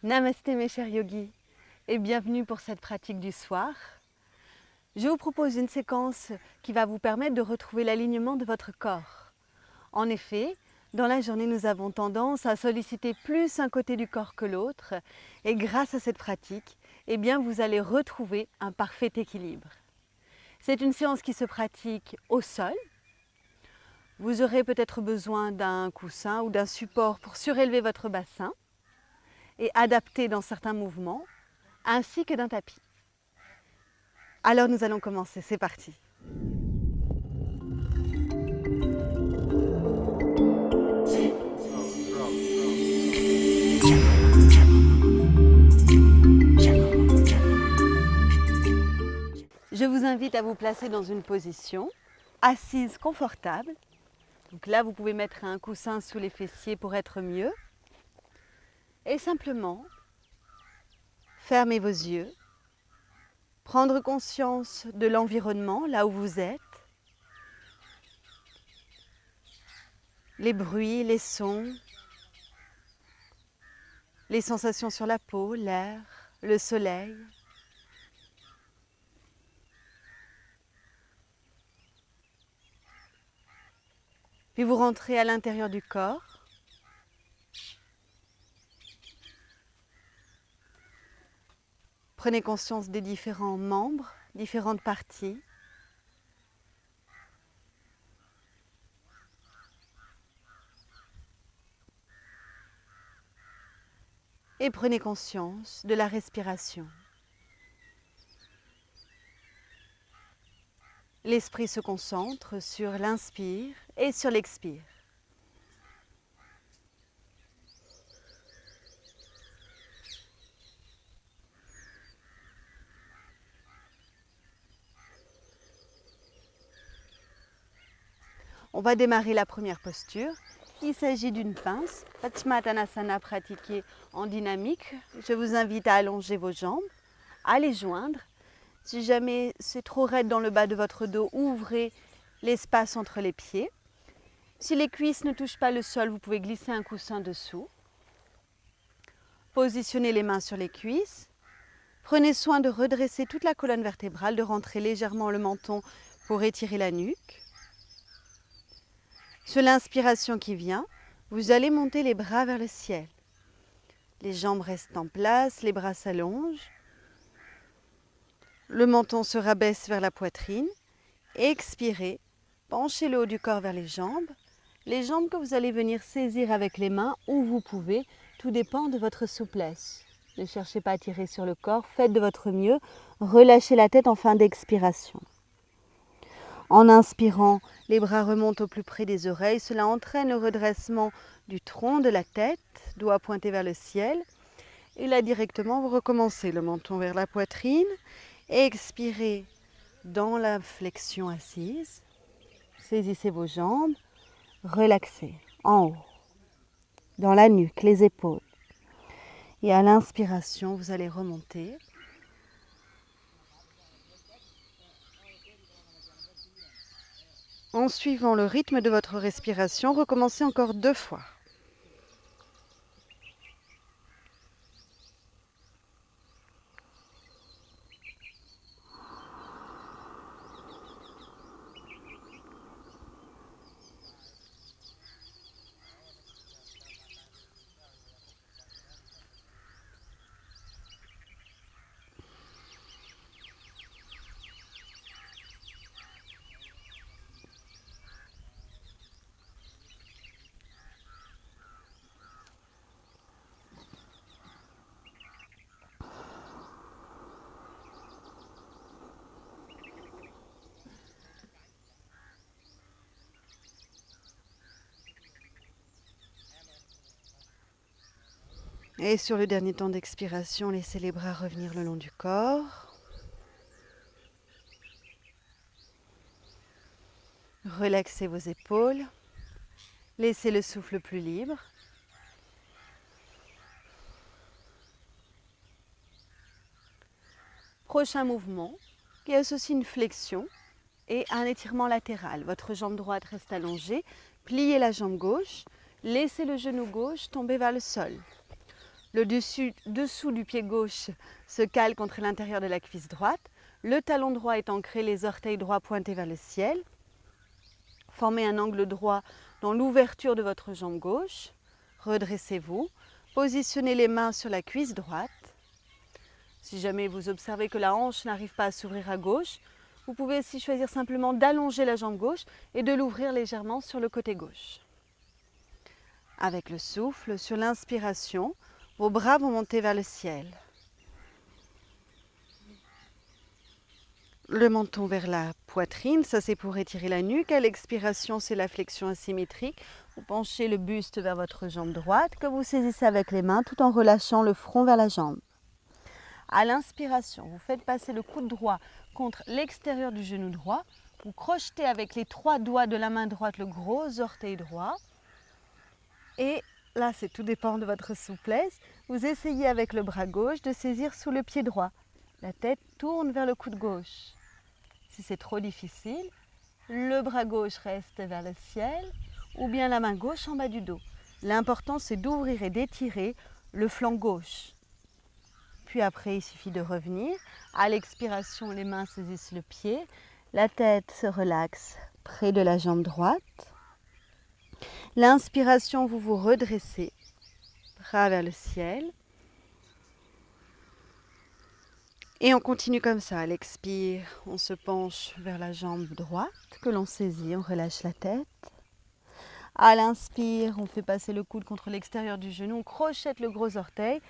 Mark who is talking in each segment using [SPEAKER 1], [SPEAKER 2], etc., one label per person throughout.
[SPEAKER 1] Namasté mes chers yogis et bienvenue pour cette pratique du soir. Je vous propose une séquence qui va vous permettre de retrouver l'alignement de votre corps. En effet, dans la journée, nous avons tendance à solliciter plus un côté du corps que l'autre et grâce à cette pratique, vous allez retrouver un parfait équilibre. C'est une séance qui se pratique au sol. Vous aurez peut-être besoin d'un coussin ou d'un support pour surélever votre bassin et adapter dans certains mouvements, ainsi que d'un tapis. Alors nous allons commencer, c'est parti. Je vous invite à vous placer dans une position assise confortable. Donc là, vous pouvez mettre un coussin sous les fessiers pour être mieux. Et simplement, fermez vos yeux, prendre conscience de l'environnement, là où vous êtes, les bruits, les sons, les sensations sur la peau, l'air, le soleil. Puis vous rentrez à l'intérieur du corps. Prenez conscience des différents membres, différentes parties. Et prenez conscience de la respiration. L'esprit se concentre sur l'inspire et sur l'expire. On va démarrer la première posture. Il s'agit d'une pince, Paschimottanasana pratiquée en dynamique. Je vous invite à allonger vos jambes, à les joindre. Si jamais c'est trop raide dans le bas de votre dos, ouvrez l'espace entre les pieds. Si les cuisses ne touchent pas le sol, vous pouvez glisser un coussin dessous. Positionnez les mains sur les cuisses. Prenez soin de redresser toute la colonne vertébrale, de rentrer légèrement le menton pour étirer la nuque. Sur l'inspiration qui vient, vous allez monter les bras vers le ciel. Les jambes restent en place, les bras s'allongent. Le menton se rabaisse vers la poitrine. Expirez, penchez le haut du corps vers les jambes que vous allez venir saisir avec les mains où vous pouvez. Tout dépend de votre souplesse. Ne cherchez pas à tirer sur le corps, faites de votre mieux. Relâchez la tête en fin d'expiration. En inspirant, les bras remontent au plus près des oreilles. Cela entraîne le redressement du tronc de la tête, doigts pointés vers le ciel. Et là, directement, vous recommencez le menton vers la poitrine. Expirez dans la flexion assise. Saisissez vos jambes. Relaxez en haut, dans la nuque, les épaules. Et à l'inspiration, vous allez remonter. En suivant le rythme de votre respiration, recommencez encore 2 fois. Et sur le dernier temps d'expiration, laissez les bras revenir le long du corps. Relaxez vos épaules. Laissez le souffle plus libre. Prochain mouvement qui associe une flexion et un étirement latéral. Votre jambe droite reste allongée. Pliez la jambe gauche. Laissez le genou gauche tomber vers le sol. Le dessous du pied gauche se cale contre l'intérieur de la cuisse droite. Le talon droit est ancré, les orteils droits pointés vers le ciel. Formez un angle droit dans l'ouverture de votre jambe gauche. Redressez-vous. Positionnez les mains sur la cuisse droite. Si jamais vous observez que la hanche n'arrive pas à s'ouvrir à gauche, vous pouvez aussi choisir simplement d'allonger la jambe gauche et de l'ouvrir légèrement sur le côté gauche. Avec le souffle, sur l'inspiration, vos bras vont monter vers le ciel. Le menton vers la poitrine, ça c'est pour étirer la nuque. À l'expiration, c'est la flexion asymétrique. Vous penchez le buste vers votre jambe droite que vous saisissez avec les mains tout en relâchant le front vers la jambe. À l'inspiration, vous faites passer le coude droit contre l'extérieur du genou droit. Vous crochetez avec les 3 doigts de la main droite le gros orteil droit. Et là, tout dépend de votre souplesse. Vous essayez avec le bras gauche de saisir sous le pied droit. La tête tourne vers le coude gauche. Si c'est trop difficile, le bras gauche reste vers le ciel ou bien la main gauche en bas du dos. L'important, c'est d'ouvrir et d'étirer le flanc gauche. Puis après, il suffit de revenir. À l'expiration, les mains saisissent le pied. La tête se relaxe près de la jambe droite. L'inspiration, vous vous redressez, bras vers le ciel. Et on continue comme ça. À l'expire, on se penche vers la jambe droite que l'on saisit, on relâche la tête. À l'inspire, on fait passer le coude contre l'extérieur du genou, on crochette le gros orteil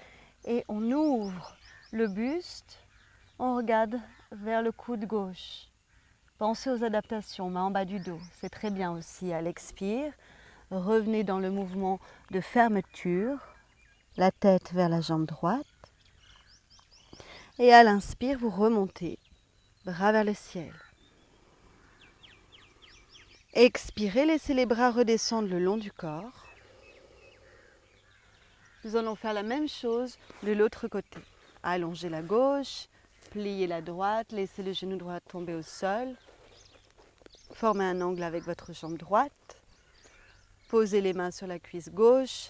[SPEAKER 1] et on ouvre le buste. On regarde vers le coude gauche. Pensez aux adaptations, main en bas du dos, c'est très bien aussi. À l'expire, revenez dans le mouvement de fermeture, la tête vers la jambe droite. Et à l'inspire, vous remontez, bras vers le ciel. Expirez, laissez les bras redescendre le long du corps. Nous allons faire la même chose de l'autre côté. Allongez la gauche, pliez la droite, laissez le genou droit tomber au sol. Formez un angle avec votre jambe droite. Posez les mains sur la cuisse gauche.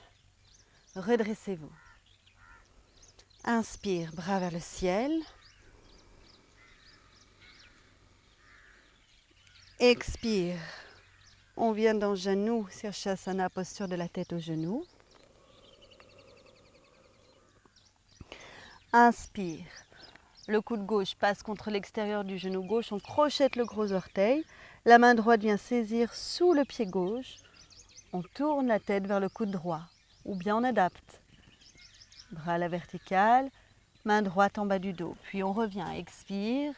[SPEAKER 1] Redressez-vous. Inspire, bras vers le ciel. Expire. On vient dans genou, Sirsasana, posture de la tête au genou. Inspire. Le coude gauche passe contre l'extérieur du genou gauche. On crochette le gros orteil. La main droite vient saisir sous le pied gauche. On tourne la tête vers le coude droit. Ou bien on adapte. Bras à la verticale. Main droite en bas du dos. Puis on revient. Expire.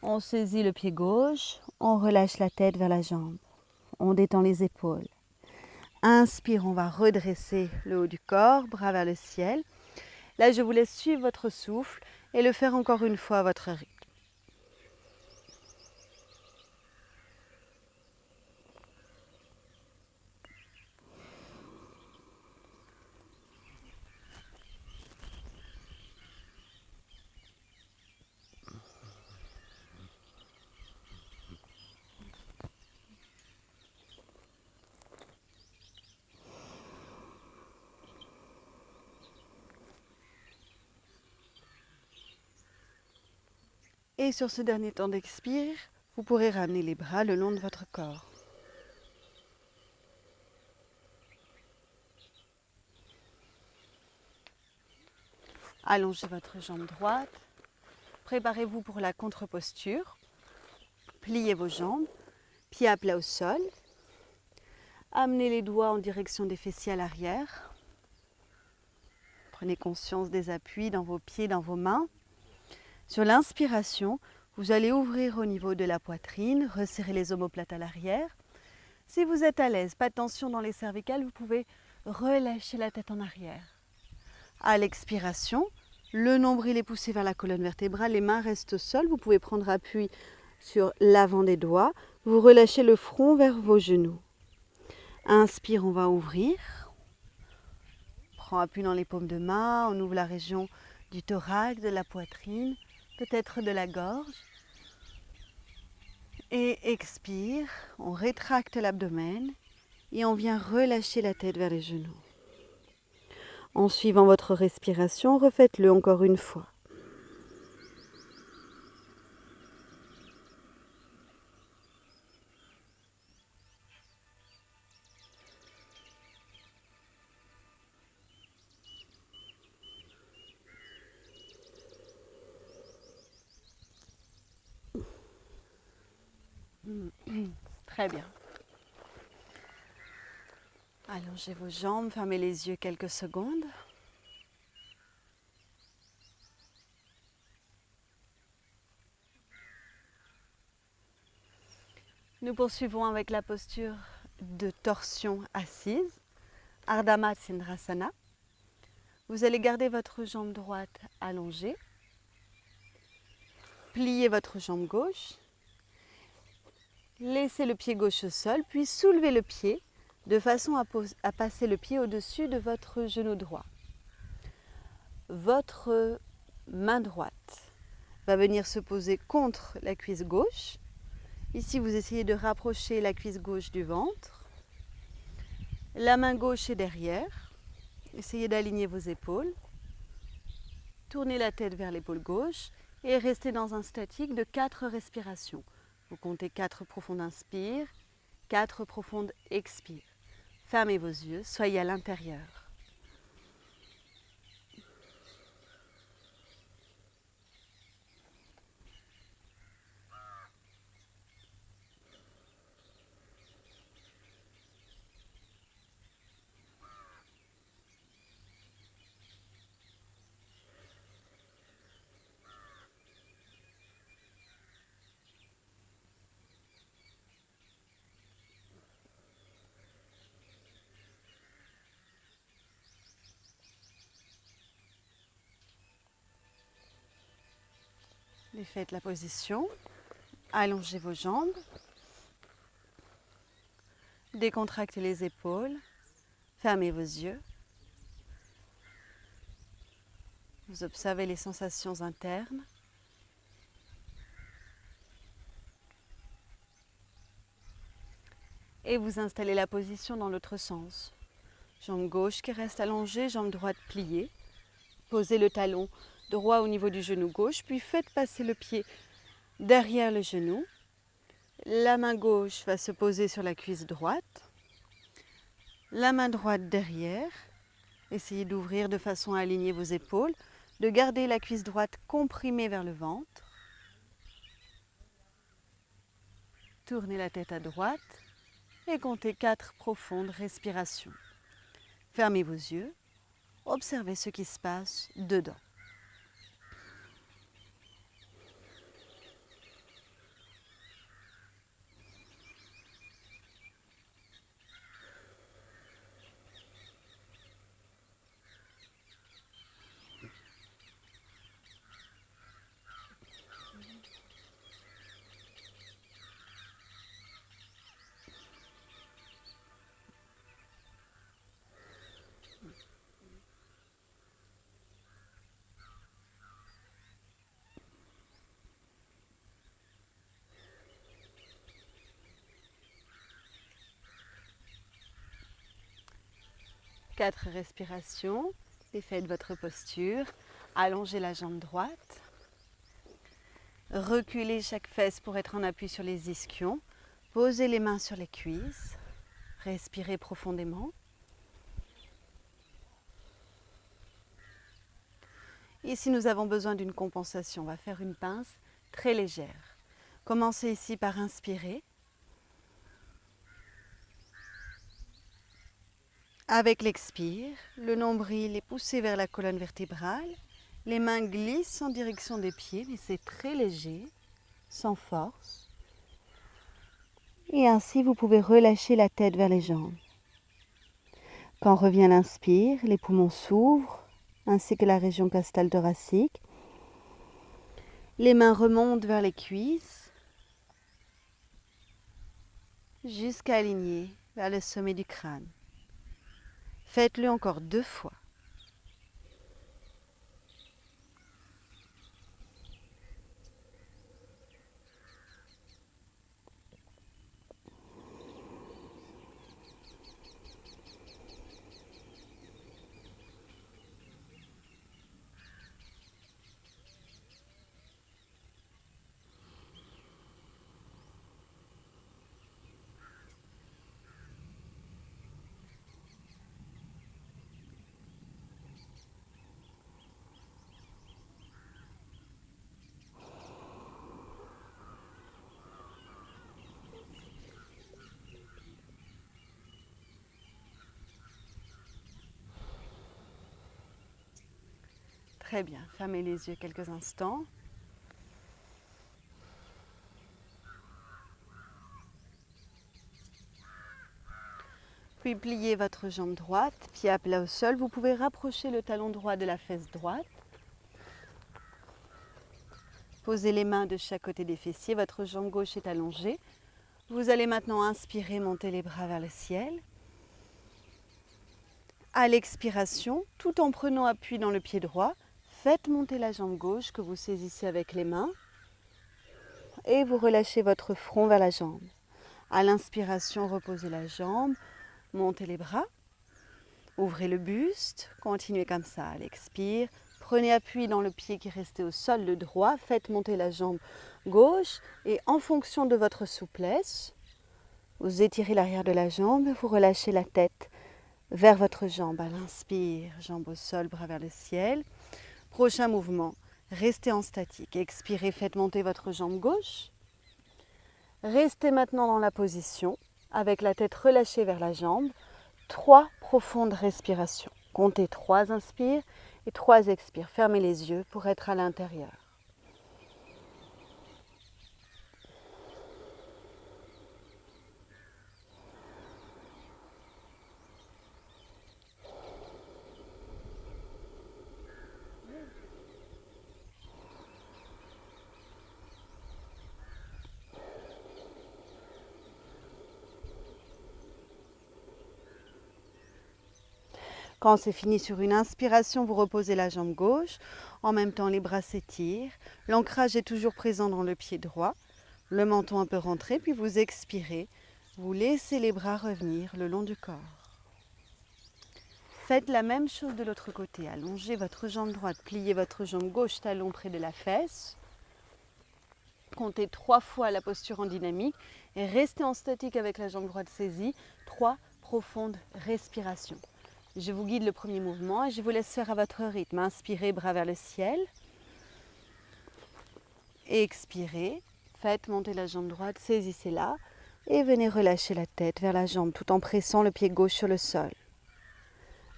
[SPEAKER 1] On saisit le pied gauche. On relâche la tête vers la jambe. On détend les épaules. Inspire, on va redresser le haut du corps, bras vers le ciel. Là, je vous laisse suivre votre souffle et le faire encore une fois à votre rythme. Et sur ce dernier temps d'expire, vous pourrez ramener les bras le long de votre corps. Allongez votre jambe droite. Préparez-vous pour la contre-posture. Pliez vos jambes, pieds à plat au sol. Amenez les doigts en direction des fessiers à l'arrière. Prenez conscience des appuis dans vos pieds, dans vos mains. Sur l'inspiration, vous allez ouvrir au niveau de la poitrine, resserrer les omoplates à l'arrière. Si vous êtes à l'aise, pas de tension dans les cervicales, vous pouvez relâcher la tête en arrière. À l'expiration, le nombril est poussé vers la colonne vertébrale, les mains restent au sol. Vous pouvez prendre appui sur l'avant des doigts. Vous relâchez le front vers vos genoux. Inspire, on va ouvrir. On prend appui dans les paumes de main, on ouvre la région du thorax, de la poitrine, peut-être de la gorge. Et expire, on rétracte l'abdomen et on vient relâcher la tête vers les genoux. En suivant votre respiration, refaites-le encore une fois. Très bien. Allongez vos jambes, fermez les yeux quelques secondes. Nous poursuivons avec la posture de torsion assise, Ardha Matsyendrasana. Vous allez garder votre jambe droite allongée, pliez votre jambe gauche, laissez le pied gauche au sol, puis soulevez le pied de façon à passer le pied au-dessus de votre genou droit. Votre main droite va venir se poser contre la cuisse gauche. Ici, vous essayez de rapprocher la cuisse gauche du ventre. La main gauche est derrière. Essayez d'aligner vos épaules. Tournez la tête vers l'épaule gauche et restez dans un statique de 4 respirations. Vous comptez 4 profondes inspires, 4 profondes expires. Fermez vos yeux, soyez à l'intérieur. Faites la position, allongez vos jambes, décontractez les épaules, fermez vos yeux. Vous observez les sensations internes. Et vous installez la position dans l'autre sens. Jambe gauche qui reste allongée, jambe droite pliée. Posez le talon droit au niveau du genou gauche, puis faites passer le pied derrière le genou. La main gauche va se poser sur la cuisse droite. La main droite derrière. Essayez d'ouvrir de façon à aligner vos épaules, de garder la cuisse droite comprimée vers le ventre. Tournez la tête à droite et comptez 4 profondes respirations. Fermez vos yeux, observez ce qui se passe dedans. Quatre respirations, défaites votre posture, allongez la jambe droite, reculez chaque fesse pour être en appui sur les ischions, posez les mains sur les cuisses, respirez profondément. Ici, nous avons besoin d'une compensation, on va faire une pince très légère. Commencez ici par inspirer. Avec l'expire, le nombril est poussé vers la colonne vertébrale. Les mains glissent en direction des pieds, mais c'est très léger, sans force. Et ainsi, vous pouvez relâcher la tête vers les jambes. Quand revient l'inspire, les poumons s'ouvrent, ainsi que la région costale thoracique. Les mains remontent vers les cuisses, jusqu'à aligner vers le sommet du crâne. Faites-le encore 2 fois. Très bien, fermez les yeux quelques instants. Puis pliez votre jambe droite, pied à plat au sol. Vous pouvez rapprocher le talon droit de la fesse droite. Posez les mains de chaque côté des fessiers, votre jambe gauche est allongée. Vous allez maintenant inspirer, monter les bras vers le ciel. À l'expiration, tout en prenant appui dans le pied droit, faites monter la jambe gauche que vous saisissez avec les mains et vous relâchez votre front vers la jambe. À l'inspiration, reposez la jambe, montez les bras, ouvrez le buste, continuez comme ça. À l'expire, prenez appui dans le pied qui est resté au sol, le droit, faites monter la jambe gauche et en fonction de votre souplesse, vous étirez l'arrière de la jambe, vous relâchez la tête vers votre jambe. À l'inspire, jambe au sol, bras vers le ciel. Prochain mouvement, restez en statique. Expirez, faites monter votre jambe gauche. Restez maintenant dans la position avec la tête relâchée vers la jambe. 3 profondes respirations. Comptez 3 inspires et 3 expires. Fermez les yeux pour être à l'intérieur. Quand c'est fini sur une inspiration, vous reposez la jambe gauche. En même temps, les bras s'étirent. L'ancrage est toujours présent dans le pied droit. Le menton un peu rentré, puis vous expirez. Vous laissez les bras revenir le long du corps. Faites la même chose de l'autre côté. Allongez votre jambe droite, pliez votre jambe gauche, talon près de la fesse. Comptez 3 fois la posture en dynamique et restez en statique avec la jambe droite saisie. 3 profondes respirations. Je vous guide le premier mouvement et je vous laisse faire à votre rythme. Inspirez, bras vers le ciel. Expirez, faites monter la jambe droite, saisissez-la et venez relâcher la tête vers la jambe tout en pressant le pied gauche sur le sol.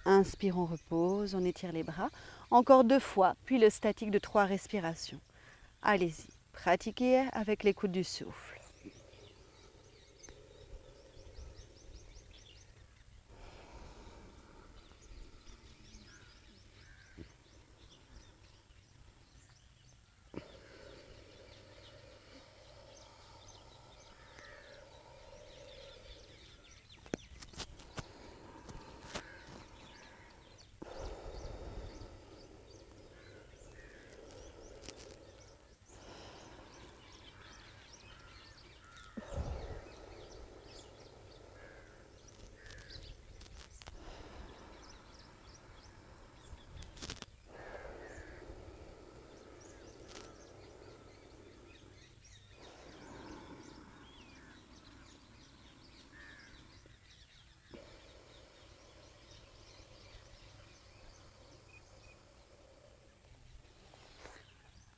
[SPEAKER 1] Inspire, on repose, on étire les bras. Encore 2 fois, puis le statique de 3 respirations. Allez-y, pratiquez avec l'écoute du souffle.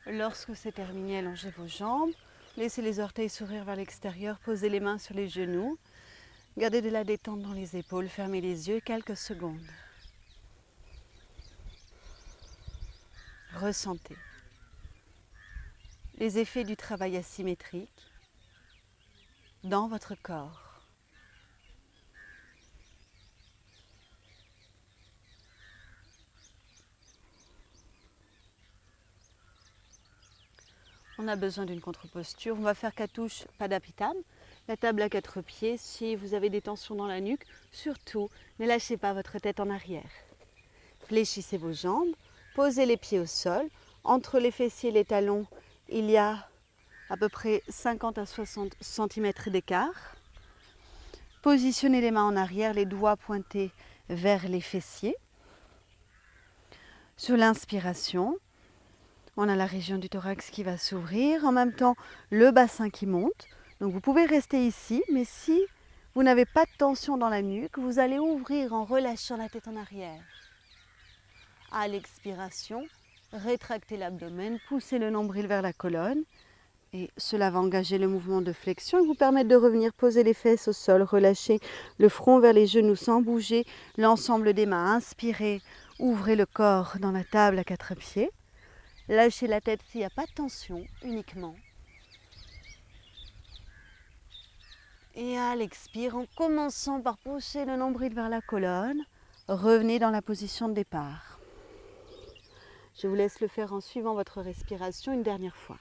[SPEAKER 1] Lorsque c'est terminé, allongez vos jambes, laissez les orteils s'ouvrir vers l'extérieur, posez les mains sur les genoux, gardez de la détente dans les épaules, fermez les yeux quelques secondes. Ressentez les effets du travail asymétrique dans votre corps. On a besoin d'une contre-posture. On va faire Katusha Padapitam, la table à 4 pieds. Si vous avez des tensions dans la nuque, surtout ne lâchez pas votre tête en arrière. Fléchissez vos jambes, posez les pieds au sol. Entre les fessiers et les talons, il y a à peu près 50 à 60 cm d'écart. Positionnez les mains en arrière, les doigts pointés vers les fessiers. Sur l'inspiration, on a la région du thorax qui va s'ouvrir, en même temps le bassin qui monte. Donc vous pouvez rester ici, mais si vous n'avez pas de tension dans la nuque, vous allez ouvrir en relâchant la tête en arrière. À l'expiration, rétractez l'abdomen, poussez le nombril vers la colonne Et cela va engager le mouvement de flexion et vous permettre de revenir poser les fesses au sol, relâcher le front vers les genoux sans bouger, l'ensemble des mains. Inspirez, ouvrez le corps dans la table à 4 pieds. Lâchez la tête s'il n'y a pas de tension, uniquement. Et à l'expire, en commençant par pousser le nombril vers la colonne, revenez dans la position de départ. Je vous laisse le faire en suivant votre respiration une dernière fois.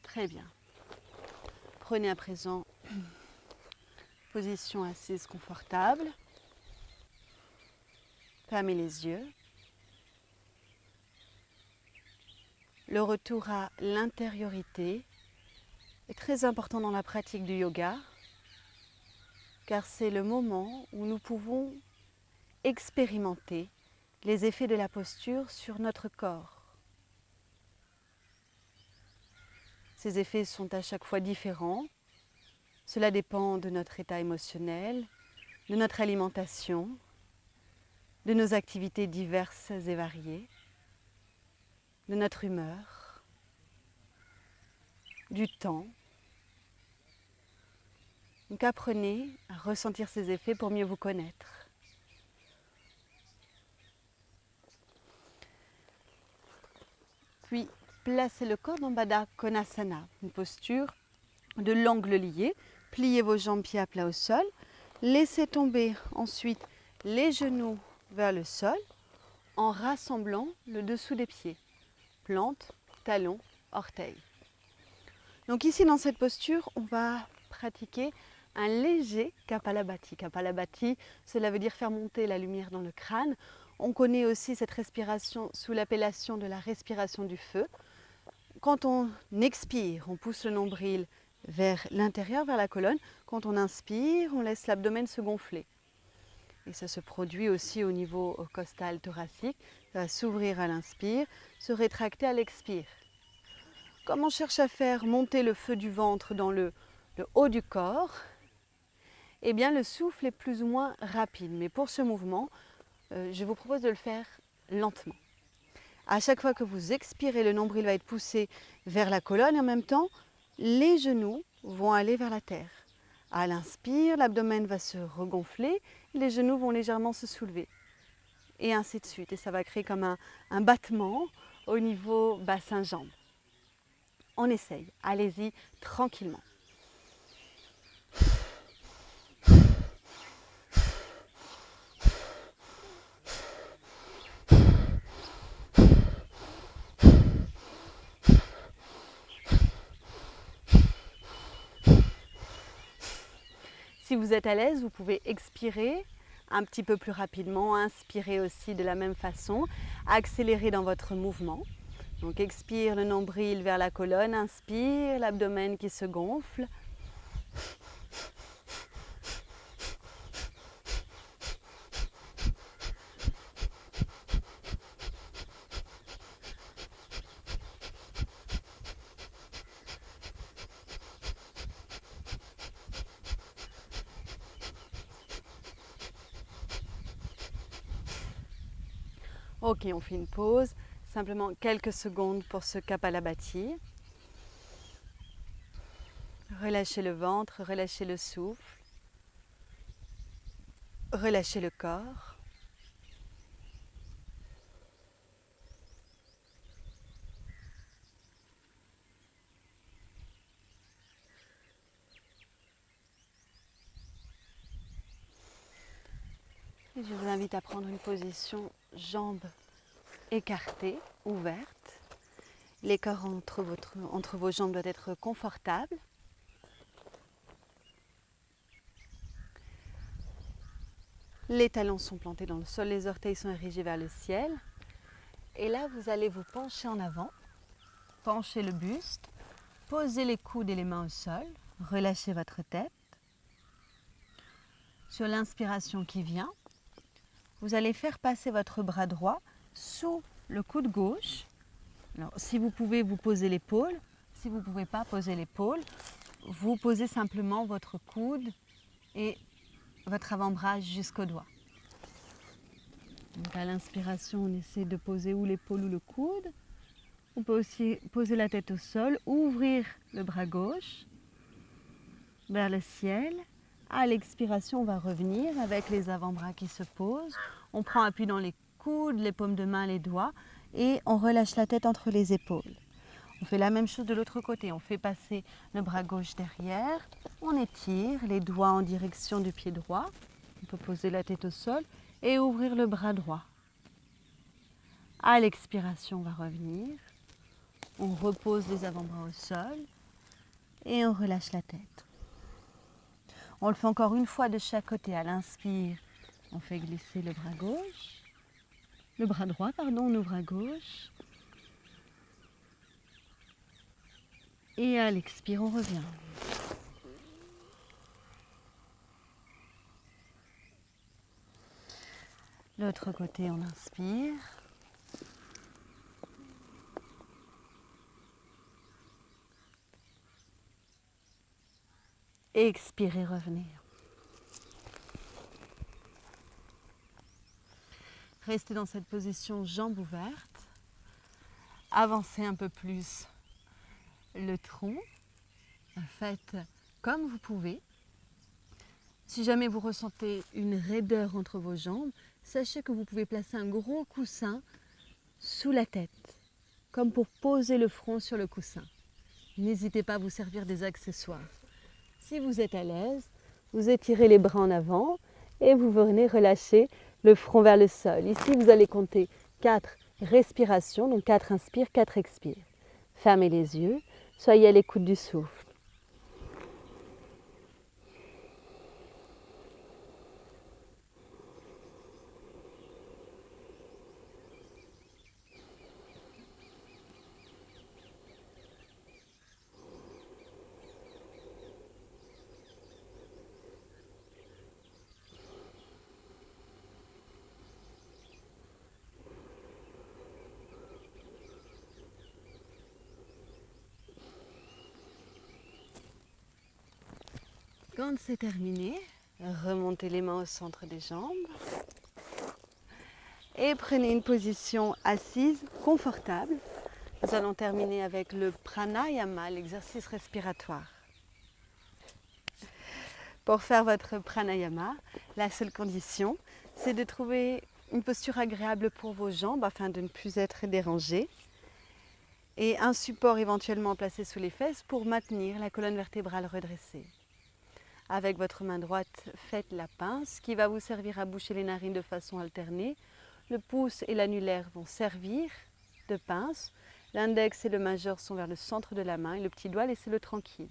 [SPEAKER 1] Très bien. Prenez à présent position assise confortable. Fermez les yeux. Le retour à l'intériorité est très important dans la pratique du yoga, car c'est le moment où nous pouvons expérimenter les effets de la posture sur notre corps. Ces effets sont à chaque fois différents. Cela dépend de notre état émotionnel, de notre alimentation, de nos activités diverses et variées, de notre humeur, du temps. Donc apprenez à ressentir ces effets pour mieux vous connaître. Puis placez le corps dans Baddha Konasana, une posture de l'angle lié. Pliez vos jambes pieds à plat au sol. Laissez tomber ensuite les genoux vers le sol en rassemblant le dessous des pieds. Plante, talon, orteil. Donc ici dans cette posture, on va pratiquer un léger Kapalabhati. Kapalabhati, cela veut dire faire monter la lumière dans le crâne. On connaît aussi cette respiration sous l'appellation de la respiration du feu. Quand on expire, on pousse le nombril vers l'intérieur, vers la colonne. Quand on inspire, on laisse l'abdomen se gonfler. Et ça se produit aussi au niveau costal thoracique. Ça va s'ouvrir à l'inspire, se rétracter à l'expire. Comme on cherche à faire monter le feu du ventre dans le haut du corps, eh bien le souffle est plus ou moins rapide. Mais pour ce mouvement, je vous propose de le faire lentement. À chaque fois que vous expirez, le nombril va être poussé vers la colonne et en même temps, les genoux vont aller vers la terre. À l'inspire, l'abdomen va se regonfler, les genoux vont légèrement se soulever. Et ainsi de suite. Et ça va créer comme un battement au niveau bassin-jambes. On essaye. Allez-y tranquillement. Si vous êtes à l'aise, vous pouvez expirer un petit peu plus rapidement, inspirer aussi de la même façon, accélérer dans votre mouvement. Donc expire le nombril vers la colonne, inspire l'abdomen qui se gonfle. Ok, on fait une pause, simplement quelques secondes pour ce Kapalabhati. Relâchez le ventre, relâchez le souffle, relâchez le corps. Et je vous invite à prendre une position jambes écartées, ouvertes. L'écart entre vos jambes doit être confortable. Les talons sont plantés dans le sol, les orteils sont érigés vers le ciel. Et là, vous allez vous pencher en avant, pencher le buste, posez les coudes et les mains au sol, relâchez votre tête. Sur l'inspiration qui vient, vous allez faire passer votre bras droit sous le coude gauche. Alors, si vous pouvez, vous posez l'épaule. Si vous ne pouvez pas poser l'épaule, vous posez simplement votre coude et votre avant-bras jusqu'au doigt. Donc à l'inspiration, on essaie de poser ou l'épaule ou le coude. On peut aussi poser la tête au sol, ouvrir le bras gauche vers le ciel. À l'expiration, on va revenir avec les avant-bras qui se posent. On prend appui dans les coudes, les paumes de main, les doigts et on relâche la tête entre les épaules. On fait la même chose de l'autre côté. On fait passer le bras gauche derrière. On étire les doigts en direction du pied droit. On peut poser la tête au sol et ouvrir le bras droit. À l'expiration, on va revenir. On repose les avant-bras au sol et on relâche la tête. On le fait encore une fois de chaque côté. À l'inspire, on fait glisser le bras gauche. Le bras droit, pardon, on ouvre à gauche. Et à l'expire, on revient. L'autre côté, on inspire. Expirez, revenir. Restez dans cette position, jambes ouvertes. Avancez un peu plus le tronc. Faites comme vous pouvez. Si jamais vous ressentez une raideur entre vos jambes, sachez que vous pouvez placer un gros coussin sous la tête, comme pour poser le front sur le coussin. N'hésitez pas à vous servir des accessoires. Si vous êtes à l'aise, vous étirez les bras en avant et vous venez relâcher le front vers le sol. Ici, vous allez compter 4 respirations, donc 4 inspires, 4 expires. Fermez les yeux, soyez à l'écoute du souffle. Quand c'est terminé, remontez les mains au centre des jambes et prenez une position assise confortable. Nous allons terminer avec le pranayama, l'exercice respiratoire. Pour faire votre pranayama, la seule condition, c'est de trouver une posture agréable pour vos jambes afin de ne plus être dérangé et un support éventuellement placé sous les fesses pour maintenir la colonne vertébrale redressée. Avec votre main droite, faites la pince qui va vous servir à boucher les narines de façon alternée. Le pouce et l'annulaire vont servir de pince. L'index et le majeur sont vers le centre de la main et le petit doigt, laissez-le tranquille.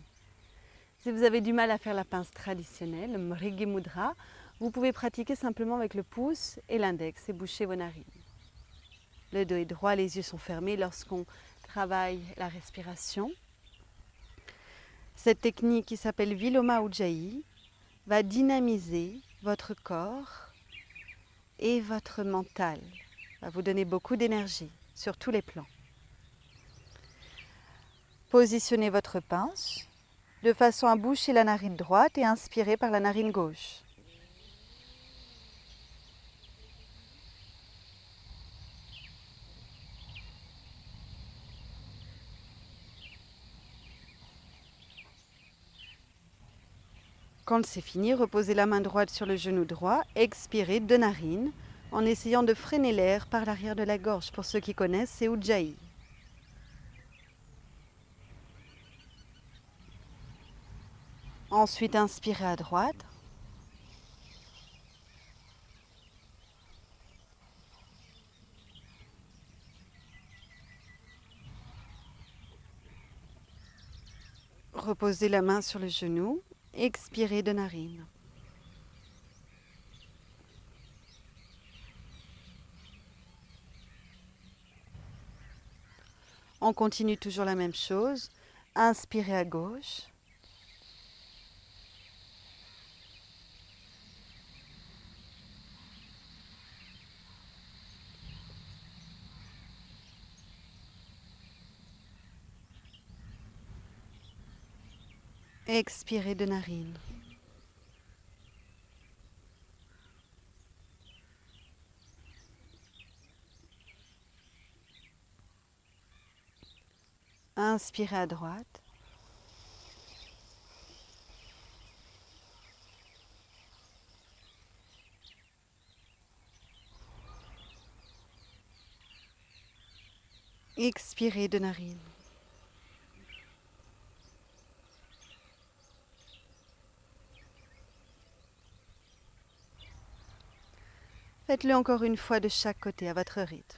[SPEAKER 1] Si vous avez du mal à faire la pince traditionnelle, le Mrigi Mudra, vous pouvez pratiquer simplement avec le pouce et l'index et boucher vos narines. Le dos est droit, les yeux sont fermés lorsqu'on travaille la respiration. Cette technique qui s'appelle Viloma Ujjayi va dynamiser votre corps et votre mental, va vous donner beaucoup d'énergie sur tous les plans. Positionnez votre pince de façon à boucher la narine droite et inspirer par la narine gauche. Quand c'est fini, reposez la main droite sur le genou droit, expirez de narines en essayant de freiner l'air par l'arrière de la gorge. Pour ceux qui connaissent, c'est Ujjayi. Ensuite, inspirez à droite. Reposez la main sur le genou, expirez de narines. On continue toujours la même chose. Inspirez à gauche. Expirez de narine. Inspirez à droite. Expirez de narine. Faites-le encore une fois de chaque côté à votre rythme.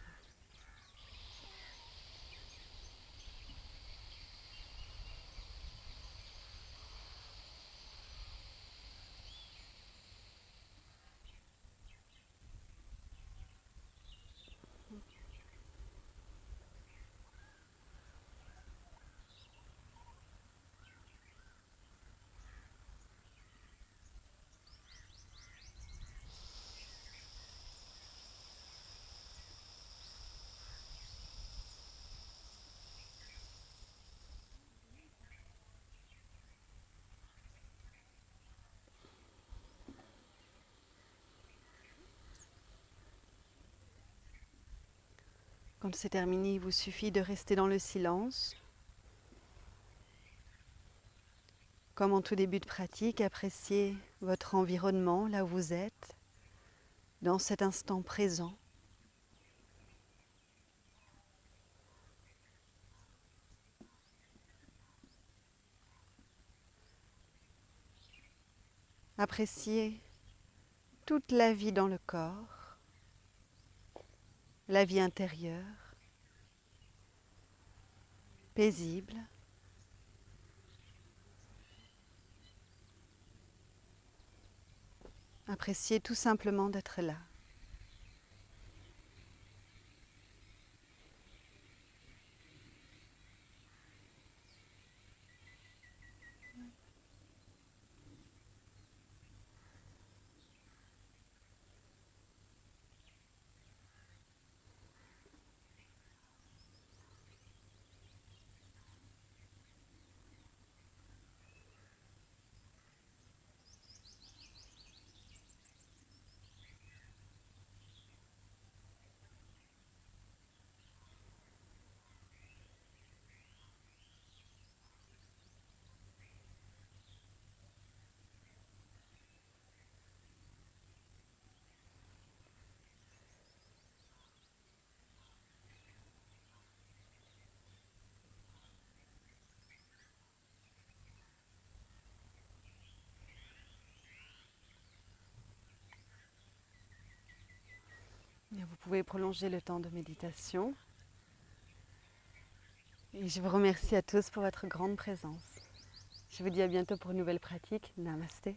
[SPEAKER 1] Quand c'est terminé, il vous suffit de rester dans le silence. Comme en tout début de pratique, appréciez votre environnement, là où vous êtes, dans cet instant présent. Appréciez toute la vie dans le corps, la vie intérieure, paisible. Appréciez tout simplement d'être là. Et vous pouvez prolonger le temps de méditation. Et je vous remercie à tous pour votre grande présence. Je vous dis à bientôt pour une nouvelle pratique. Namasté.